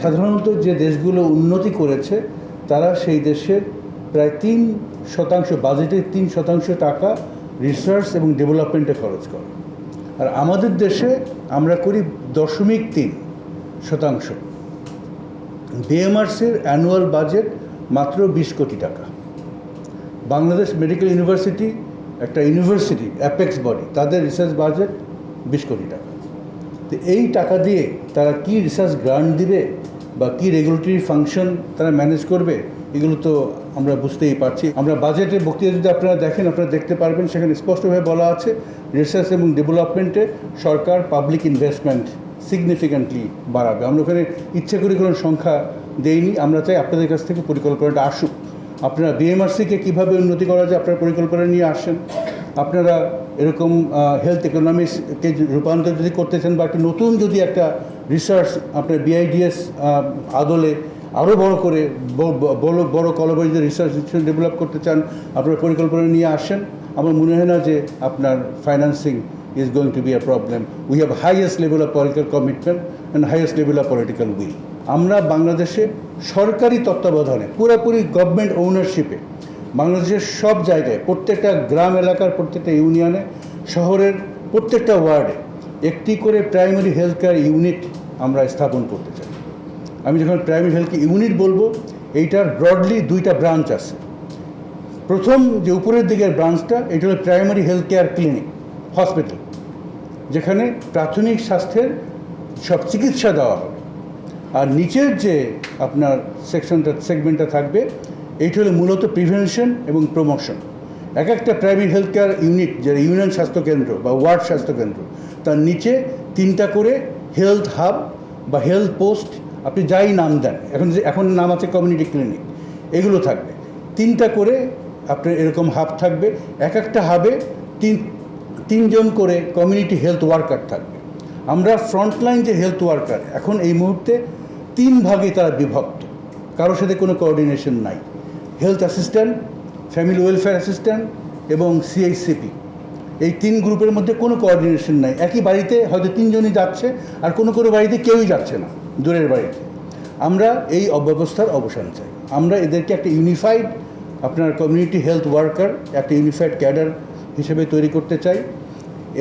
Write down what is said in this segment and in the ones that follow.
সাধারণত যে দেশগুলো উন্নতি করেছে তারা সেই দেশের প্রায় 3% বাজেটের 3% টাকা রিসার্চ এবং ডেভেলপমেন্টে খরচ করে। আর আমাদের দেশে আমরা করি 0.3%। বিএমআরসির অ্যানুয়াল বাজেট মাত্র 20 কোটি টাকা। বাংলাদেশ মেডিকেল ইউনিভার্সিটি একটা ইউনিভার্সিটি, অ্যাপেক্স বডি, তাদের রিসার্চ বাজেট 20 কোটি টাকা। তো এই টাকা দিয়ে তারা কি রিসার্চ গ্রান্ট দিবে বা কি রেগুলেটরি ফাংশন তারা ম্যানেজ করবে, এগুলো তো আমরা বুঝতেই পারছি। আমরা বাজেটের বক্তৃতা যদি আপনারা দেখেন, আপনারা দেখতে পারবেন সেখানে স্পষ্টভাবে বলা আছে রিসার্চ এবং ডেভেলপমেন্টে সরকার পাবলিক ইনভেস্টমেন্ট সিগনিফিক্যান্টলি বাড়াবে। আমরা ওখানে ইচ্ছে করে কোনো সংখ্যা দেইনি। আমরা চাই আপনাদের কাছ থেকে পরিকল্পনাটা আসুক। আপনারা বিএমআরসিকে কীভাবে উন্নতি করা যায় আপনারা পরিকল্পনা নিয়ে আসেন। আপনারা এরকম হেলথ ইকোনমিক্সকে রূপান্তর যদি করতে চান বা একটা নতুন যদি একটা রিসার্চ আপনার বিআইডিএস আদলে আরও বড় করে বড় কলবে যদি রিসার্চ ডেভেলপ করতে চান আপনারা পরিকল্পনা নিয়ে আসেন। আমার মনে হয় না যে আপনার financing is going to be a problem. We have highest level of political commitment and highest level of political will. আমরা বাংলাদেশে সরকারি তত্ত্বাবধানে পুরোপুরি গভর্নমেন্ট ওনারশিপে বাংলাদেশের সব জায়গায় প্রত্যেকটা গ্রাম এলাকার প্রত্যেকটা ইউনিয়নে শহরের প্রত্যেকটা ওয়ার্ডে একটি করে প্রাইমারি হেলথ কেয়ার ইউনিট আমরা স্থাপন করতে চাই। আমি যখন প্রাইমারি হেলথ ইউনিট বলবো, এইটার ব্রডলি 2টা ব্রাঞ্চ আছে। প্রথম যে উপরের দিকের ব্রাঞ্চটা এটা হলো primary health care clinic hospital, যেখানে প্রাথমিক স্বাস্থ্যের সব চিকিৎসা দেওয়া হবে। আর নিচের যে আপনার সেগমেন্টটা থাকবে এইটা হলো মূলত প্রিভেনশন এবং প্রমোশন। এক একটা প্রাইমারি হেলথ কেয়ার ইউনিট, যেটা ইউনিয়ন স্বাস্থ্যকেন্দ্র বা ওয়ার্ড স্বাস্থ্যকেন্দ্র, তার নিচে 3টা করে হেলথ হাব বা হেলথ পোস্ট, আপনি যাই নাম দেন, এখন নাম আছে কমিউনিটি ক্লিনিক, এগুলো থাকবে। 3টা করে আপনার এরকম হাব থাকবে। এক একটা হাবে 3জন করে কমিউনিটি হেলথ ওয়ার্কার থাকবে। আমরা ফ্রন্টলাইন যে হেলথ ওয়ার্কার এখন এই মুহূর্তে 3 ভাগে তারা বিভক্ত, কারোর সাথে কোনো কোঅর্ডিনেশন নাই। Health assistant, family welfare assistant এবং সিএইচসিপি, এই 3 গ্রুপের মধ্যে কোনো কোঅর্ডিনেশন নাই। একই বাড়িতে হয়তো 3জনই যাচ্ছে আর কোনো বাড়িতে কেউই যাচ্ছে না, দূরের বাড়িতে। আমরা এই অব্যবস্থার অবসান চাই। আমরা এদেরকে একটা ইউনিফাইড আপনার কমিউনিটি হেলথ ওয়ার্কার, একটা ইউনিফাইড ক্যাডার হিসেবে তৈরি করতে চাই।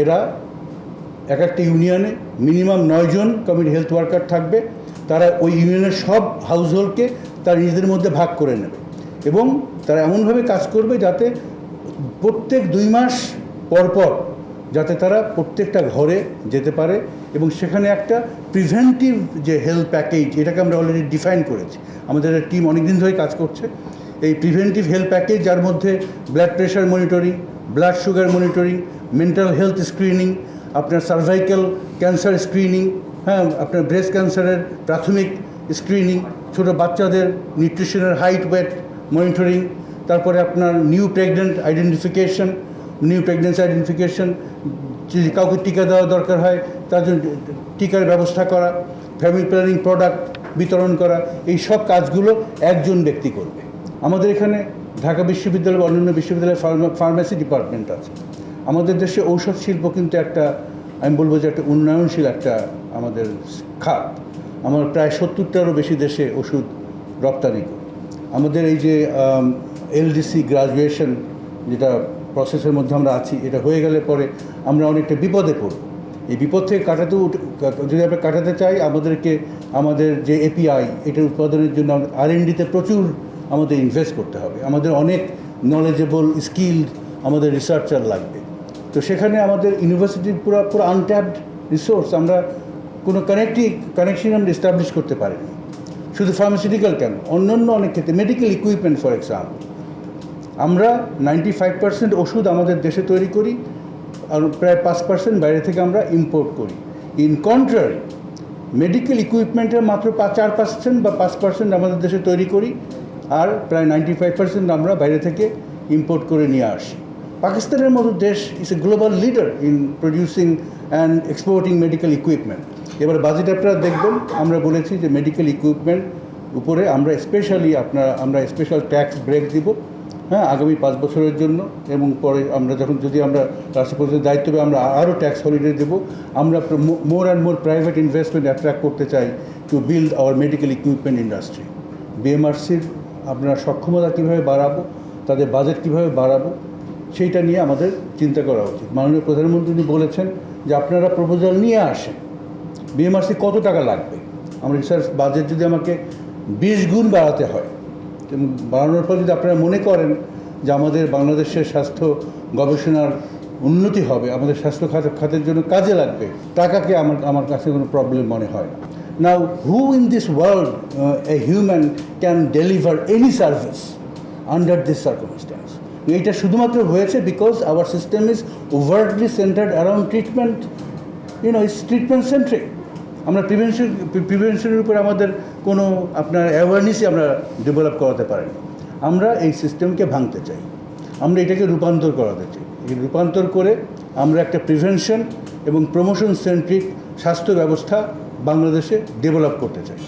এরা এক একটা ইউনিয়নে মিনিমাম 9 জন কমিউনিটি হেলথ ওয়ার্কার থাকবে। তারা ওই ইউনিয়নের সব হাউসহোল্ডকে তারা নিজেদের মধ্যে ভাগ করে নেবে এবং তারা এমনভাবে কাজ করবে যাতে প্রত্যেক 2 মাস পর যাতে তারা প্রত্যেকটা ঘরে যেতে পারে এবং সেখানে একটা প্রিভেন্টিভ যে হেলথ প্যাকেজ, এটাকে আমরা অলরেডি ডিফাইন করেছি। আমাদের টিম অনেকদিন ধরে কাজ করছে। এই প্রিভেন্টিভ হেলথ প্যাকেজ, যার মধ্যে blood pressure monitoring, blood sugar monitoring, mental health screening, আপনার সার্ভাইকাল ক্যান্সার স্ক্রিনিং, হ্যাঁ, আপনার ব্রেস্ট ক্যান্সারের প্রাথমিক স্ক্রিনিং, ছোটো বাচ্চাদের নিউট্রিশনের হাইট ওয়েট মনিটরিং, তারপরে আপনার নিউ প্রেগনেন্সি আইডেন্টিফিকেশন, যদি কাউকে টিকা দেওয়া দরকার হয় তার জন্য টিকার ব্যবস্থা করা, ফ্যামিলি প্ল্যানিং প্রোডাক্ট বিতরণ করা, এই সব কাজগুলো একজন ব্যক্তি করবে। আমাদের এখানে ঢাকা বিশ্ববিদ্যালয় বা অন্যান্য বিশ্ববিদ্যালয়ের ফার্মেসি ডিপার্টমেন্ট আছে। আমাদের দেশে ঔষধ শিল্প কিন্তু একটা, আমি বলবো যে একটা উন্নয়নশীল একটা আমাদের খাত। আমরা প্রায় 70টারও বেশি দেশে ওষুধ রপ্তানি করি। আমাদের এই যে এলডিসি গ্রাজুয়েশন যেটা প্রসেসের মধ্যে আমরা আছি, এটা হয়ে গেলে পরে আমরা অনেকটা বিপদে পড়ব। এই বিপদ থেকে যদি আমরা কাটাতে চাই, আমাদের যে এপিআই, এটার উৎপাদনের জন্য R&Dতে প্রচুর আমাদের ইনভেস্ট করতে হবে। আমাদের অনেক নলেজেবল স্কিলড আমাদের রিসার্চার লাগবে। তো সেখানে আমাদের ইউনিভার্সিটির পুরো আনট্যাপড রিসোর্স, আমরা কোনো কানেকশন আমরা এস্টাবলিশ করতে পারিনি। শুধু ফার্মাসিউটিক্যাল কেন, অন্যান্য অনেক ক্ষেত্রে মেডিকেল ইকুইপমেন্ট ফর এক্সাম্পল, আমরা 95% ওষুধ আমাদের দেশে তৈরি করি আর প্রায় 5% বাইরে থেকে আমরা ইম্পোর্ট করি। ইন কন্ট্রারি, মেডিকেল ইকুইপমেন্টের মাত্র 4% বা 5% আমাদের দেশে তৈরি করি আর প্রায় 95% আমরা বাইরে থেকে ইম্পোর্ট করে নিয়ে আসি। পাকিস্তানের মতো দেশ is a global leader in producing and exporting medical equipment. এবার বাজেট আপনারা দেখবেন, আমরা বলেছি যে মেডিকেল ইকুইপমেন্ট উপরে আমরা স্পেশাল ট্যাক্স ব্রেক দিব, হ্যাঁ, আগামী 5 বছরের জন্য। এবং পরে আমরা যদি আমরা রাষ্ট্রপতির দায়িত্ব পেয়ে আমরা আরও ট্যাক্স হলিডে দেবো। আমরা more and more private investment attract করতে চাই to build our medical equipment industry. বিএমআরসির আপনার সক্ষমতা কীভাবে বাড়াবো, তাদের বাজেট কীভাবে বাড়াবো, সেইটা নিয়ে আমাদের চিন্তা করা উচিত। মাননীয় প্রধানমন্ত্রী বলেছেন যে আপনারা প্রপোজাল নিয়ে আসেন, বিএমআরসি কত টাকা লাগবে। আমার রিসার্চ বাজেট যদি আমাকে 20 গুণ বাড়াতে হয়, বাড়ানোর পর যদি আপনারা মনে করেন যে আমাদের বাংলাদেশের স্বাস্থ্য গবেষণার উন্নতি হবে, আমাদের স্বাস্থ্য খাতের জন্য কাজে লাগবে, টাকাকে আমার কাছে কোনো প্রবলেম মনে হয় না। Now who in this world a human can deliver any service under this circumstance? এইটা শুধুমাত্র হয়েছে because our system is overtly centred around treatment, it's treatment centric. আমরা প্রিভেনশনের উপর আমাদের কোনো আপনার অ্যাওয়ারনেসই আমরা ডেভেলপ করাতে পারি না। আমরা এই সিস্টেমকে ভাঙতে চাই, আমরা এটাকে রূপান্তর করাতে চাই। এই রূপান্তর করে আমরা একটা প্রিভেনশন এবং প্রমোশন সেন্ট্রিক স্বাস্থ্য ব্যবস্থা বাংলাদেশে ডেভেলপ করতে চাই।